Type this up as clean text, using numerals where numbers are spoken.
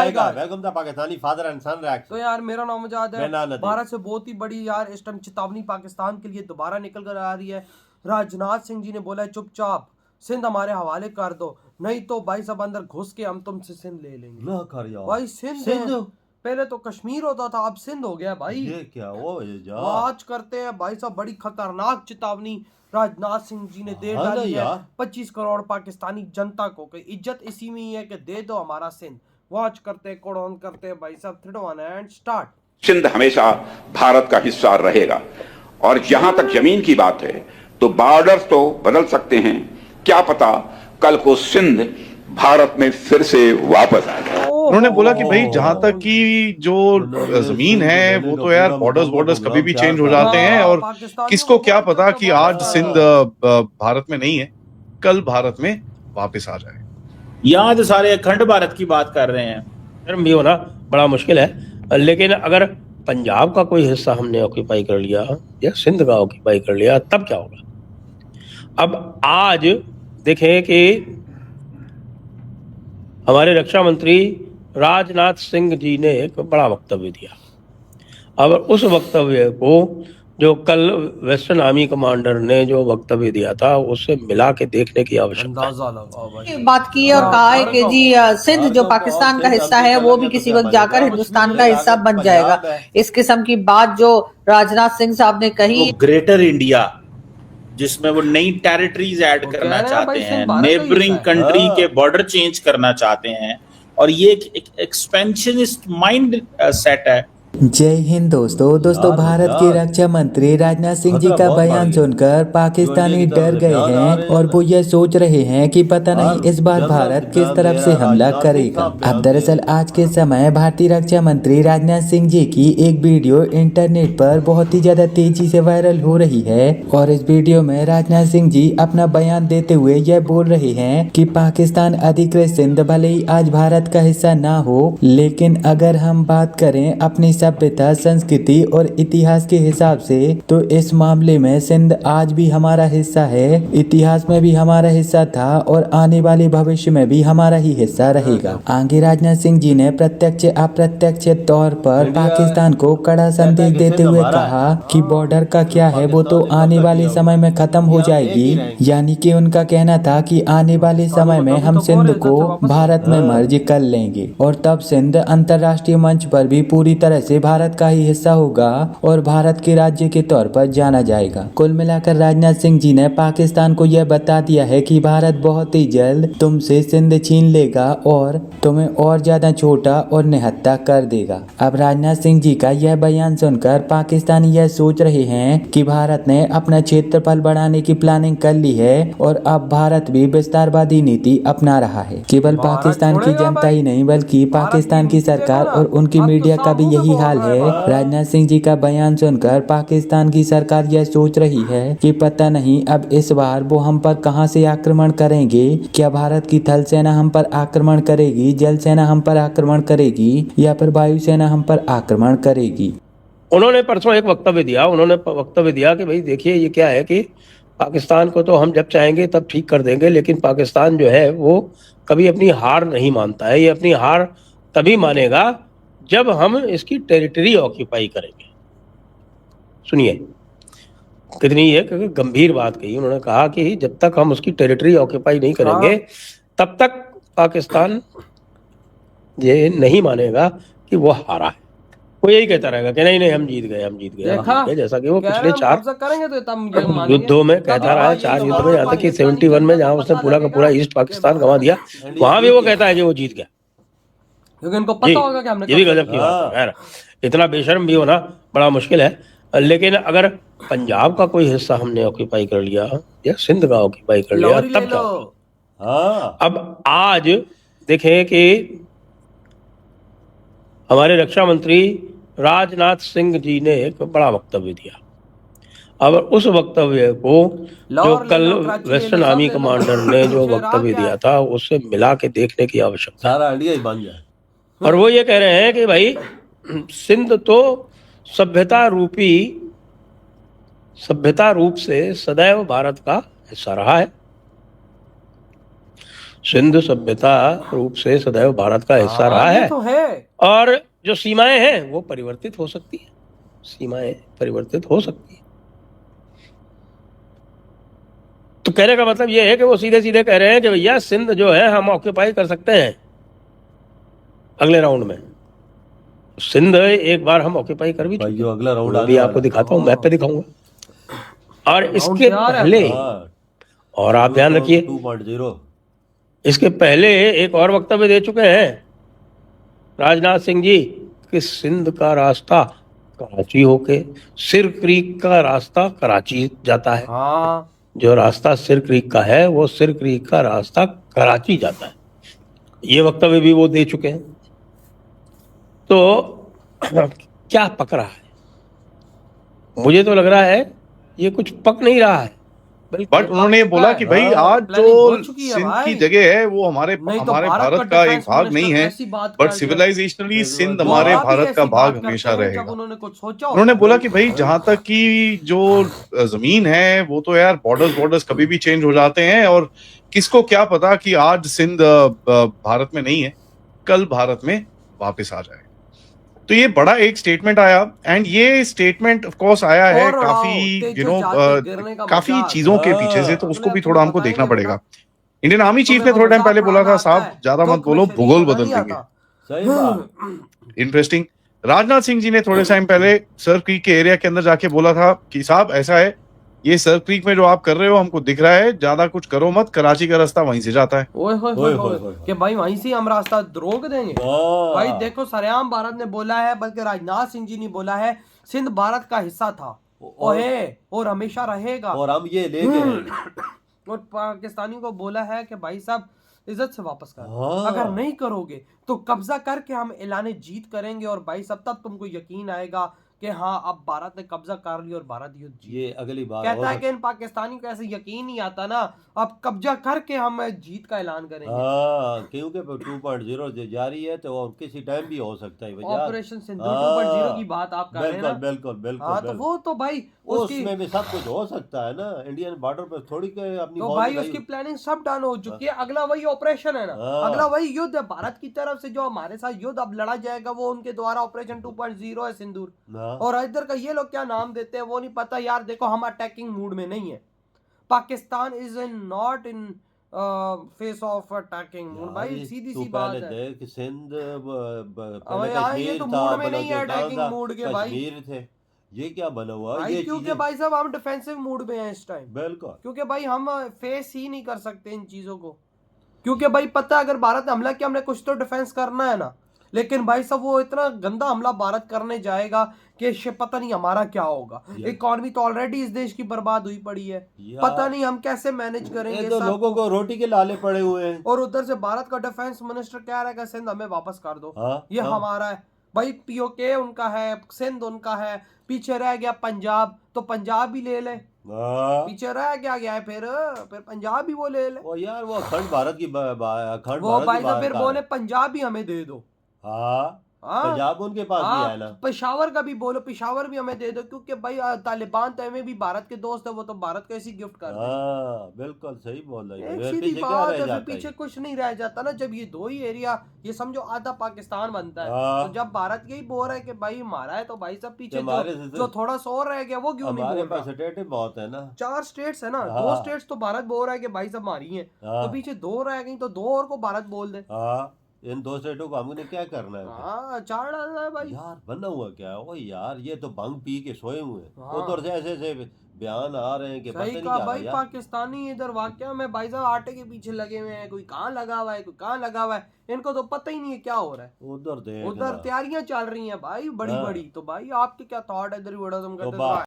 Welcome the Pakistani father and son reaction. तो यार मेरा नाम आजाद है। भारत से बहुत ही बड़ी यार इस टाइम चेतावनी पाकिस्तान के लिए दोबारा निकल कर आ रही है। राजनाथ सिंह जी ने बोला है चुपचाप सिंध हमारे हवाले कर दो, नहीं तो भाई साहब अंदर घुस के हम तुमसे सिंध ले लेंगे। ना कर यार भाई सिंध पहले तो कश्मीर होता था, अब सिंध हो गया भाई। ये क्या हो आज करते हैं भाई साहब बड़ी खतरनाक चेतावनी राजनाथ सिंह जी ने दे डाली है 25 करोड़ पाकिस्तानी जनता को कि इज्जत इसी में ही है कि दे दो हमारा सिंध। वॉच करते कौन ऑन करते हैं भाई साहब 3 2 1 एंड स्टार्ट। सिंध हमेशा भारत का हिस्सा रहेगा और जहां तक जमीन की बात है तो बॉर्डर्स तो बदल सकते हैं, क्या पता कल को सिंध भारत में फिर से वापस आ जाए। उन्होंने बोला कि भाई जहां तक की जो जमीन है वो तो यार बॉर्डर्स कभी भी चेंज हो जाते हैं और किसको क्या पता कि आज सिंध भारत में नहीं है, कल भारत में वापस आ जाए। यहाँ तो सारे अखंड भारत की बात कर रहे हैं, भी होना बड़ा मुश्किल है। लेकिन अगर पंजाब का कोई हिस्सा हमने ऑक्यूपाई कर लिया या सिंध का ऑक्यूपाई कर लिया तब क्या होगा। अब आज देखें कि हमारे रक्षा मंत्री राजनाथ सिंह जी ने एक बड़ा वक्तव्य दिया। अब उस वक्तव्य को जो कल वेस्टर्न आर्मी कमांडर ने जो वक्तव्य दिया था उससे मिला के देखने की आवश्यकता है। बात की और कहा है कि जी सिंध जो पाकिस्तान का हिस्सा है वो भी किसी वक्त जाकर हिंदुस्तान का हिस्सा बन जाएगा। इस किस्म की बात जो राजनाथ सिंह साहब ने कही, ग्रेटर इंडिया जिसमें वो नई टेरिटरीज ऐड करना चाहते हैं, नेबरिंग कंट्री के बॉर्डर चेंज करना चाहते हैं और ये एक एक्सपेंशनिस्ट माइंड सेट है। जय हिंद दोस्तों भारत के रक्षा मंत्री राजनाथ सिंह जी का बयान सुनकर पाकिस्तानी डर गए हैं और वो ये सोच रहे हैं कि पता नहीं इस बार भारत किस तरफ से हमला करेगा। अब दरअसल आज के समय भारतीय रक्षा मंत्री राजनाथ सिंह जी की एक वीडियो इंटरनेट पर बहुत ही ज्यादा तेजी से वायरल हो रही है और इस वीडियो में राजनाथ सिंह जी अपना बयान देते हुए यह बोल रहे हैं कि पाकिस्तान अधिकृत सिंध भले ही आज भारत का हिस्सा ना हो, लेकिन अगर हम बात करें अपनी सभ्यता, संस्कृति और इतिहास के हिसाब से तो इस मामले में सिंध आज भी हमारा हिस्सा है, इतिहास में भी हमारा हिस्सा था और आने वाले भविष्य में भी हमारा ही हिस्सा रहेगा। आगे राजनाथ सिंह जी ने प्रत्यक्ष अप्रत्यक्ष तौर पर पाकिस्तान को कड़ा संदेश देते हुए कहा कि बॉर्डर का क्या है वो तो आने वाले समय में खत्म हो जाएगी। यानी कि उनका कहना था कि आने वाले समय में हम सिंध को भारत में मर्ज कर लेंगे और तब सिंध अंतर्राष्ट्रीय मंच पर भी पूरी तरह से भारत का ही हिस्सा होगा और भारत के राज्य के तौर पर जाना जाएगा। कुल मिलाकर राजनाथ सिंह जी ने पाकिस्तान को यह बता दिया है कि भारत बहुत ही जल्द तुमसे सिंध छीन लेगा और तुम्हें और ज्यादा छोटा और निहत्था कर देगा। अब राजनाथ सिंह जी का यह बयान सुनकर पाकिस्तानी यह सोच रहे हैं कि भारत ने अपना क्षेत्रफल बढ़ाने की प्लानिंग कर ली है और अब भारत भी विस्तारवादी नीति अपना रहा है। केवल पाकिस्तान की जनता ही नहीं बल्कि पाकिस्तान की सरकार और उनकी मीडिया का भी यही हाल है। राजनाथ सिंह जी का बयान सुनकर पाकिस्तान की सरकार यह सोच रही है कि पता नहीं अब इस बार वो हम पर कहां से आक्रमण करेंगे। क्या भारत की थल सेना हम पर आक्रमण करेगी, जल सेना हम पर आक्रमण करेगी या फिर वायु सेना हम पर आक्रमण करेगी। उन्होंने परसों एक वक्तव्य दिया कि भाई देखिए ये क्या है कि पाकिस्तान को तो हम जब चाहेंगे तब ठीक कर देंगे, लेकिन पाकिस्तान जो है वो कभी अपनी हार नहीं मानता है। ये अपनी हार तभी मानेगा जब हम इसकी टेरिटरी ऑक्यूपाई करेंगे। सुनिए कितनी एक गंभीर बात कही उन्होंने। कहा कि जब तक हम उसकी टेरिटरी ऑक्यूपाई नहीं करेंगे तब तक पाकिस्तान ये नहीं मानेगा कि वो हारा है। वो यही कहता रहेगा कि नहीं हम जीत गए, जैसा कि वो पिछले 4 युद्धों में कहता रहा है। 4 युद्ध में, यहाँ तक कि 71 में जहाँ उसने पूरा का पूरा ईस्ट पाकिस्तान गंवा दिया, वहां भी वो कहता है कि वो जीत गया। क्योंकि इनको पता होगा कि हमने ये भी गजब की बात है। इतना बेशर्म भी होना बड़ा मुश्किल है। लेकिन अगर पंजाब का कोई हिस्सा हमने ऑक्यूपाई कर लिया या सिंध का ऑक्यूपाई कर लिया तब क्या होगा। अब आज देखें कि हमारे रक्षा मंत्री राजनाथ सिंह जी ने एक बड़ा वक्तव्य दिया। अब उस वक्तव्य को जो कल वेस्टर्न आर्मी कमांडर ने जो वक्तव्य दिया था उससे मिला के देखने की आवश्यकता है। और वो ये कह रहे हैं कि भाई सिंध तो सभ्यता रूप से सदैव भारत का हिस्सा रहा है सिंध सभ्यता रूप से सदैव भारत का हिस्सा रहा ये है तो है। और जो सीमाएं हैं वो परिवर्तित हो सकती है, सीमाएं परिवर्तित हो सकती है। तो कहने का मतलब ये है कि वो सीधे सीधे कह रहे हैं कि भैया सिंध जो है हम ऑक्यूपाई कर सकते हैं अगले राउंड में। सिंध एक बार हम ऑक्यूपाई कर भी भाई चुके जो अगला राउंड हैं, अभी आपको दिखाता हूँ, मैप पे दिखाऊंगा। और इसके पहले और आप ध्यान रखिए 2.0 इसके पहले एक और वक्तव्य दे चुके हैं राजनाथ सिंह जी कि सिंध का रास्ता कराची होके सिर क्रीक का रास्ता कराची जाता है। हाँ जो रास्ता सिर क्रीक का है वो सिर क्रीक का रास्ता कराची जाता है। ये वक्तव्य भी वो दे चुके हैं। तो क्या पक रहा है? मुझे तो लग रहा है ये कुछ पक नहीं रहा है। बट उन्होंने ये बोला कि भाई आज जो सिंध की जगह है वो हमारे भारत का एक भाग नहीं है, बट सिविलाइजेशनली सिंध हमारे भारत का भाग हमेशा रहेगा। उन्होंने बोला कि भाई जहां तक की जो जमीन है वो तो यार बॉर्डर्स कभी भी चेंज हो जाते हैं, और किसको क्या पता कि आज सिंध भारत में नहीं है, कल भारत में वापस आ जाए। तो ये बड़ा एक स्टेटमेंट आया, एंड ये स्टेटमेंट ऑफ कोर्स आया है काफी काफी चीजों के पीछे से, तो उसको भी थोड़ा हमको देखना पड़ेगा। इंडियन आर्मी चीफ ने थोड़े टाइम पहले बोला था, साहब ज्यादा मत बोलो, भूगोल बदल देंगे। सही बात। इंटरेस्टिंग। राजनाथ सिंह जी ने थोड़े टाइम पहले सर क्रीक के एरिया के अंदर जाके बोला था कि साहब ऐसा है, ये सर क्रीक में जो आप कर रहे हो हमको दिख रहा है, ज्यादा कुछ करो मत, कराची का रास्ता वहीं से जाता है। कि भाई वहीं से हम रास्ता रोक देंगे। भाई देखो सरेआम भारत ने बोला है, बल्कि राजनाथ सिंह जी ने बोला है सिंध भारत का हिस्सा था और है और हमेशा रहेगा, और हम ये ले गए। और पाकिस्तानियों को बोला है कि भाई साहब इज्जत से वापस कर, अगर नहीं करोगे तो कब्जा करके हम ऐलान जीत करेंगे, और भाई साहब तब तुमको यकीन आएगा कि हाँ अब भारत ने कब्जा कर लिया और भारत युद्ध जीत। ये अगली बात कहता है कि इन पाकिस्तानी को ऐसे यकीन नहीं आता ना, अब कब्जा करके हम जीत का ऐलान करेंगे। क्योंकि 2.0 जारी है तो किसी टाइम भी हो सकता है। ऑपरेशन सिंदूर 2.0 की बात आप कर रहे हैं ना? बिल्कुल। हाँ तो वो तो भाई उसमें भी सब कुछ हो सकता है ना, इंडियन बॉर्डर पर थोड़ी के अपनी तो भाई उसकी प्लानिंग सब डन हो चुकी है। अगला वही ऑपरेशन है ना, अगला वही युद्ध है भारत की तरफ से, जो हमारे साथ युद्ध अब लड़ा जाएगा वो उनके द्वारा ऑपरेशन 2.0 है सिंदूर। और इधर का ये लोग क्या नाम देते हैं वो नहीं पता यार। देखो हम अटैकिंग मूड में नहीं है, Pakistan is not in face of attacking mood. भाई सीधी सी बात है कि सिंध ये तो मूड में नहीं है अटैकिंग मूड के भाई थे। ये क्या बना हुआ भाई? क्योंकि भाई साहब हम डिफेंसिव मूड में हैं इस टाइम। बिल्कुल, क्योंकि भाई हम फेस ही नहीं कर सकते इन चीजों को, क्योंकि भाई पता है अगर भारत ने हमला किया हमने कुछ तो डिफेंस करना है ना, लेकिन भाई साहब वो इतना गंदा हमला भारत करने जाएगा कि पता नहीं हमारा क्या होगा। इकॉनमी तो ऑलरेडी इस देश की बर्बाद हुई पड़ी है, पता नहीं हम कैसे मैनेज करेंगे। तो लोगों को रोटी के लाले पड़े हुए हैं, और उधर से भारत का डिफेंस मिनिस्टर कह रहा है कि सिंध हमें वापस कर दो। ये हमारा है भाई, पीओके उनका है, सिंध उनका है, पीछे रह गया पंजाब, तो पंजाब भी ले ले। पीछे रह गया है फिर पंजाब भी वो ले ले। ओ यार वो अखंड भारत की अखंड वो भाई तो फिर बोले पंजाब भी हमें दे दो। पंजाब उनके पास भी है ना, पेशावर का भी बोलो, पेशावर भी हमें दे दो, क्योंकि भाई तालिबान तो हमें भी भारत के दोस्त है, वो तो भारत को ऐसी गिफ्ट कर दे। बिल्कुल सही बोल रहे हैं। सीधी बात है, फिर पीछे कुछ नहीं रह जाता ना। जब ये दो ही एरिया, ये समझो आधा पाकिस्तान बनता है, तो जब भारत यही बोल है कि भाई हमारा है, तो भाई सब पीछे जो थोड़ा सा और रह गया वो क्यों नहीं बोल रहा? स्टेट बहुत है ना, 4 स्टेट्स है ना, 2 स्टेट्स तो भारत बोल रहा है कि भाई सब हमारी है, तो पीछे 2 रह गई, तो 2 और को भारत बोल दे। इन 2 स्टेटों को हमने क्या करना है? चार डालना है भाई। यार बना हुआ क्या है? ओ यार ये तो भंग पी के सोए हुए हैं। उधर से ऐसे बयान आ रहे हैं कि पता नहीं क्या भाई पाकिस्तानी इधर वाकया में भाई साहब आटे के पीछे लगे हुए हैं, कोई कहाँ लगा हुआ है, कोई कहाँ लगा हुआ है, इनको तो पता ही नहीं है क्या हो रहा है। उधर तैयारियां चल रही हैं भाई बड़ी बड़ी। तो भाई आपके क्या थॉट है इधर?